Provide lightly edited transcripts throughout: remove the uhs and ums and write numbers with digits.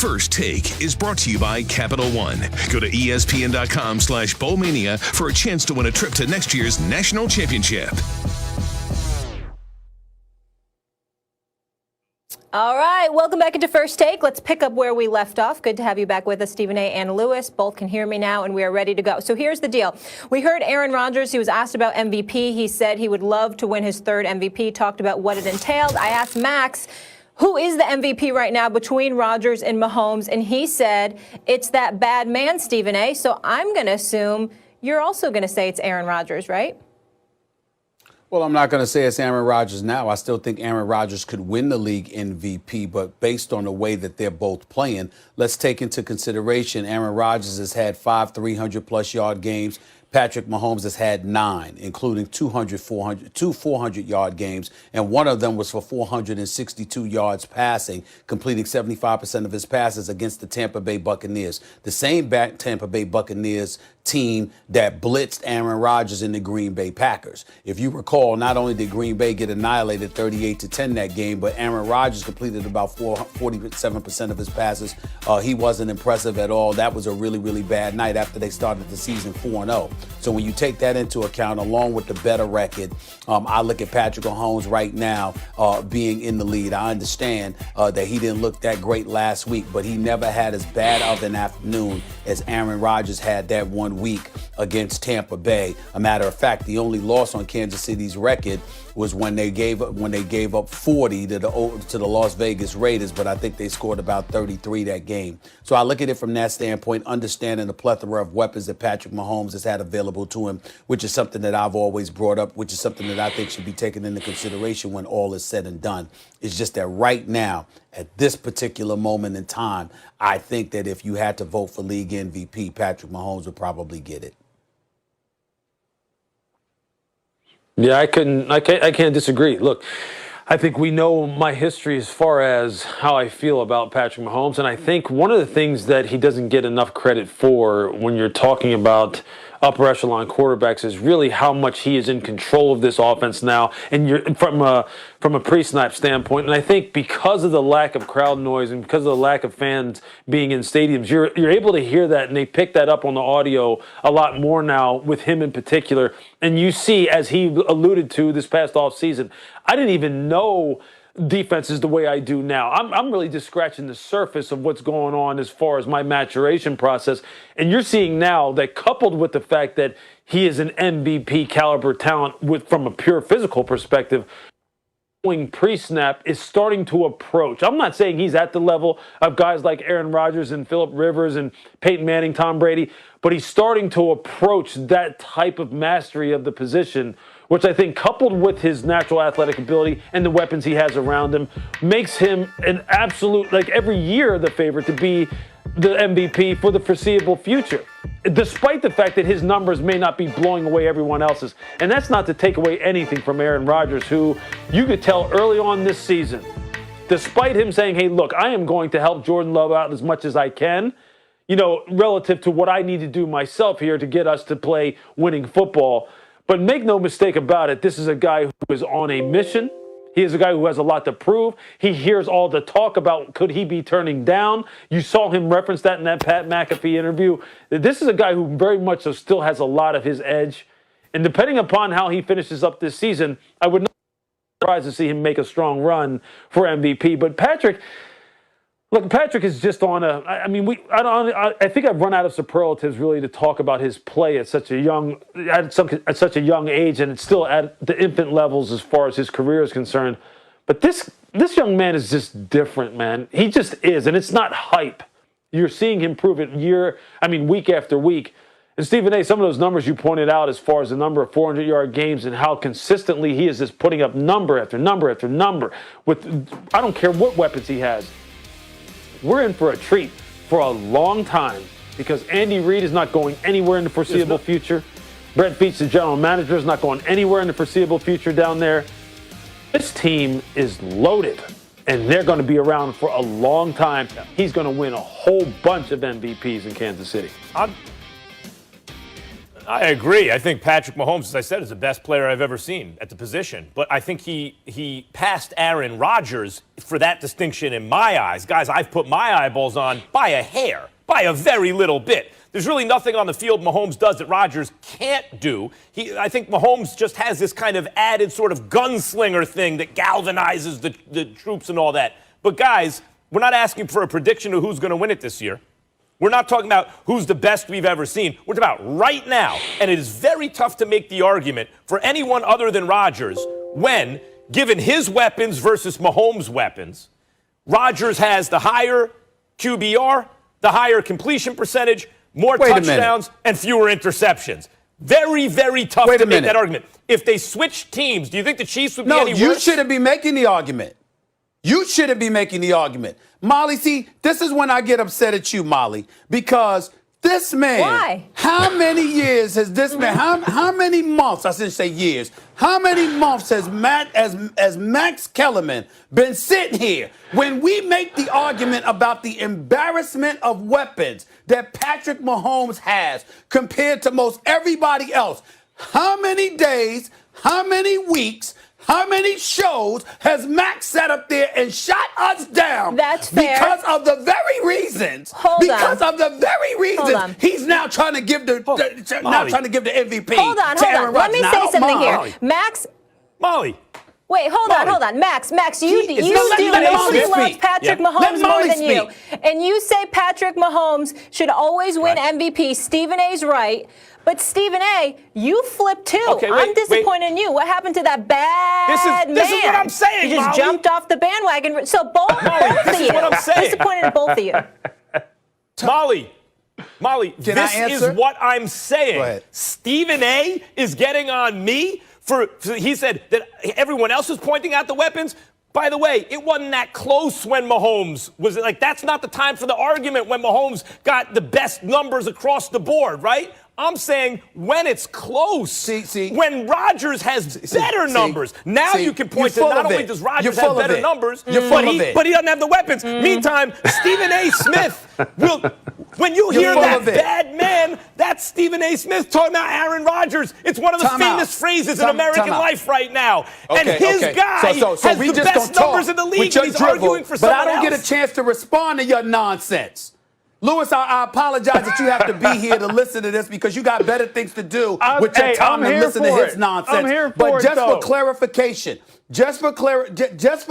First Take is brought to you by Capital One. Go to ESPN.com/Bowlmania for a chance to win a trip to next year's national championship. All right, welcome back into First Take. Let's pick up where we left off. Good to have you back with us, Stephen A. and Louis. Both can hear me now, and we are ready to go. So here's the deal. We heard Aaron Rodgers. He was asked about MVP. He said he would love to win his third MVP, talked about what it entailed. I asked Max, who is the MVP right now between Rodgers and Mahomes? And he said, it's that bad man, Stephen A. So I'm going to assume you're also going to say it's Aaron Rodgers, right? Well, I'm not going to say it's Aaron Rodgers now. I still think Aaron Rodgers could win the league MVP, but based on the way that they're both playing, let's take into consideration Aaron Rodgers has had 5 300-plus yard games. Patrick Mahomes has had 9, including 2 400-yard games, and one of them was for 462 yards passing, completing 75% of his passes against the Tampa Bay Buccaneers. The same Tampa Bay Buccaneers team that blitzed Aaron Rodgers in the Green Bay Packers. If you recall, not only did Green Bay get annihilated 38-10 that game, but Aaron Rodgers completed about 47% of his passes. He wasn't impressive at all. That was a really, really bad night after they started the season 4-0. So when you take that into account, along with the better record, I look at Patrick Mahomes right now being in the lead. I understand that he didn't look that great last week, but he never had as bad of an afternoon as Aaron Rodgers had that one week against Tampa Bay. A matter of fact, the only loss on Kansas City's record was when they gave up 40 to the Las Vegas Raiders, but I think they scored about 33 that game. So I look at it from that standpoint, understanding the plethora of weapons that Patrick Mahomes has had available to him, which is something that I've always brought up, which is something that I think should be taken into consideration when all is said and done. It's just that right now, at this particular moment in time, I think that if you had to vote for league MVP, Patrick Mahomes would probably get it. Yeah, I can't disagree. Look, I think we know my history as far as how I feel about Patrick Mahomes, and I think one of the things that he doesn't get enough credit for when you're talking about upper echelon quarterbacks is really how much he is in control of this offense now, and you're from a pre-snap standpoint. And I think because of the lack of crowd noise and because of the lack of fans being in stadiums, you're able to hear that, and they pick that up on the audio a lot more now with him in particular. And you see, as he alluded to this past offseason, I didn't even know defenses the way I do now. I'm really just scratching the surface of what's going on as far as my maturation process. And you're seeing now that, coupled with the fact that he is an MVP caliber talent from a pure physical perspective, pre-snap is starting to approach. I'm not saying he's at the level of guys like Aaron Rodgers and Phillip Rivers and Peyton Manning, Tom Brady, but he's starting to approach that type of mastery of the position, which I think, coupled with his natural athletic ability and the weapons he has around him, makes him an absolute, like every year, the favorite to be the MVP for the foreseeable future, despite the fact that his numbers may not be blowing away everyone else's. And that's not to take away anything from Aaron Rodgers, who you could tell early on this season, despite him saying, hey, look, I am going to help Jordan Love out as much as I can, relative to what I need to do myself here to get us to play winning football. But make no mistake about it, this is a guy who is on a mission. He is a guy who has a lot to prove. He hears all the talk about could he be turning down. You saw him reference that in that Pat McAfee interview. This is a guy who very much so still has a lot of his edge. And depending upon how he finishes up this season, I would not be surprised to see him make a strong run for MVP. But Patrick is just on I think I've run out of superlatives really to talk about his play at such a young age, and it's still at the infant levels as far as his career is concerned. But this young man is just different, man. He just is, and it's not hype. You're seeing him prove it week after week. And Stephen A., some of those numbers you pointed out as far as the number of 400-yard games and how consistently he is just putting up number after number after number with, I don't care what weapons he has. We're in for a treat for a long time because Andy Reid is not going anywhere in the foreseeable future. Brett Veach, the general manager, is not going anywhere in the foreseeable future down there. This team is loaded, and they're going to be around for a long time. He's going to win a whole bunch of MVPs in Kansas City. I agree. I think Patrick Mahomes, as I said, is the best player I've ever seen at the position. But I think he passed Aaron Rodgers for that distinction in my eyes. Guys, I've put my eyeballs on by a hair, by a very little bit. There's really nothing on the field Mahomes does that Rodgers can't do. I think Mahomes just has this kind of added sort of gunslinger thing that galvanizes the troops and all that. But guys, we're not asking for a prediction of who's going to win it this year. We're not talking about who's the best we've ever seen. We're talking about right now. And it is very tough to make the argument for anyone other than Rodgers when, given his weapons versus Mahomes' weapons, Rodgers has the higher QBR, the higher completion percentage, more touchdowns, and fewer interceptions. Very, very tough to make that argument. If they switch teams, do you think the Chiefs would be any worse? No, you shouldn't be making the argument. You shouldn't be making the argument. Molly, see, this is when I get upset at you, Molly, because this man, why? How many years has this man, how many months, I shouldn't say years, how many months has Max Kellerman been sitting here when we make the argument about the embarrassment of weapons that Patrick Mahomes has compared to most everybody else? How many days, how many weeks, how many shows has Max sat up there and shot us down? That's fair. Because of the very reasons. Because of the very reasons he's now trying to give the MVP. Hold on. Let me say something here. Max. Molly. Wait, hold on. Max, you love Patrick Mahomes more than you. And you say Patrick Mahomes should always win MVP. Stephen A's right. But Stephen A., you flipped too. Okay, I'm disappointed in you. What happened to that bad man? This is what I'm saying, You just jumped off the bandwagon. So both of you. This is what I'm saying. Disappointed in both of you. Molly, this is what I'm saying. Stephen A. is getting on me he said that everyone else is pointing out the weapons. By the way, it wasn't that close when Mahomes was like, that's not the time for the argument when Mahomes got the best numbers across the board, right? I'm saying when it's close, when Rodgers has better numbers. Now you can point to not only does Rodgers have better numbers, but he doesn't have the weapons. Meantime, Stephen A. Smith will, when you hear that bad man, that's Stephen A. Smith talking about Aaron Rodgers. It's one of the famous phrases in American life right now. And his guy has the best numbers in the league, and he's arguing for someone else. But I don't get a chance to respond to your nonsense. Louis, I apologize that you have to be here to listen to this because you got better things to do with your time than listen to his nonsense. I'm here but just for clarification, just for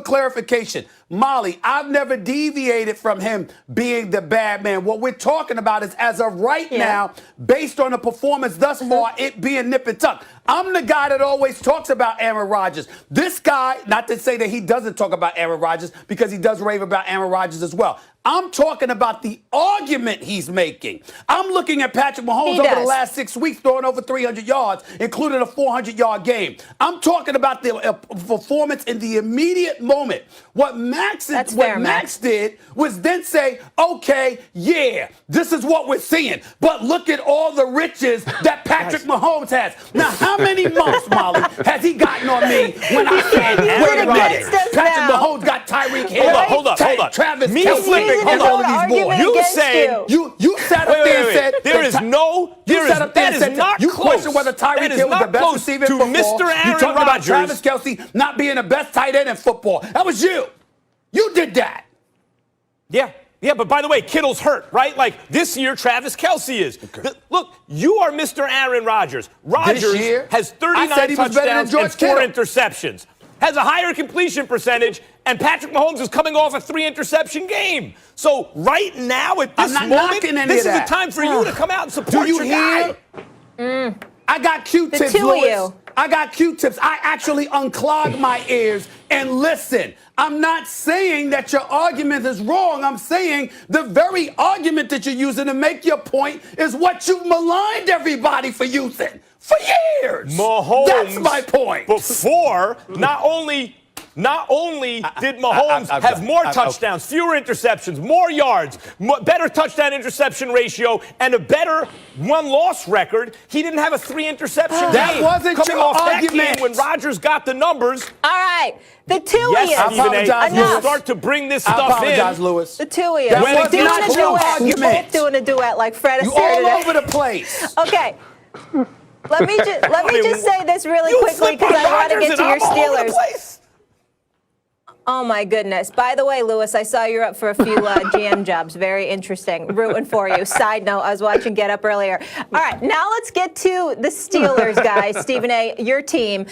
clarification, Molly, I've never deviated from him being the bad man. What we're talking about is, as of right now, based on the performance thus far, it being nip and tuck. I'm the guy that always talks about Aaron Rodgers. This guy, not to say that he doesn't talk about Aaron Rodgers, because he does rave about Aaron Rodgers as well. I'm talking about the argument he's making. I'm looking at Patrick Mahomes over the last 6 weeks throwing over 300 yards, including a 400-yard game. I'm talking about the performance in the immediate moment. What Max did was then say, okay, yeah, this is what we're seeing. But look at all the riches that Patrick Mahomes has. Now, how many months, Molly, has he gotten on me when I said, wait a minute, Patrick Mahomes got Tyreek Hill, hold up. Travis Me Kelce, flipping and all of these boys. You saying you sat up there and said that is not you close. Question whether Tyreek Hill was the best receiver in football. Mr. Aaron you talked about Travis Kelce not being the best tight end in football. That was you. You did that. Yeah, but by the way, Kittle's hurt, right? Like this year, Travis Kelce is. Look, you are Mr. Aaron Rodgers. Rodgers has 39 touchdowns and 4 interceptions. Has a higher completion percentage, and Patrick Mahomes is coming off a 3-interception game. So right now, at this moment, this is the time for you to come out and support your guy. I got Q-tips, Louis. I got Q-tips. I actually unclog my ears and listen. I'm not saying that your argument is wrong. I'm saying the very argument that you're using to make your point is what you've maligned everybody for using for years. Mahomes. That's my point. Before, not only did Mahomes have more touchdowns, fewer interceptions, more yards, better touchdown-interception ratio, and a better one-loss record, he didn't have a 3-interception game. That wasn't coming your off argument. That game when Rodgers got the numbers. All right. The two of you. You start to bring this stuff in. I apologize, Louis. The two of you. That was not your argument. You're both doing a duet like Fred Astaire today. You all today. over the place. Okay. Let me just say this really quickly because I want to get to your Steelers. Oh, my goodness. By the way, Louis, I saw you're up for a few GM jobs. Very interesting. Rooting for you. Side note, I was watching Get Up earlier. All right, now let's get to the Steelers, guys. Stephen A., your team.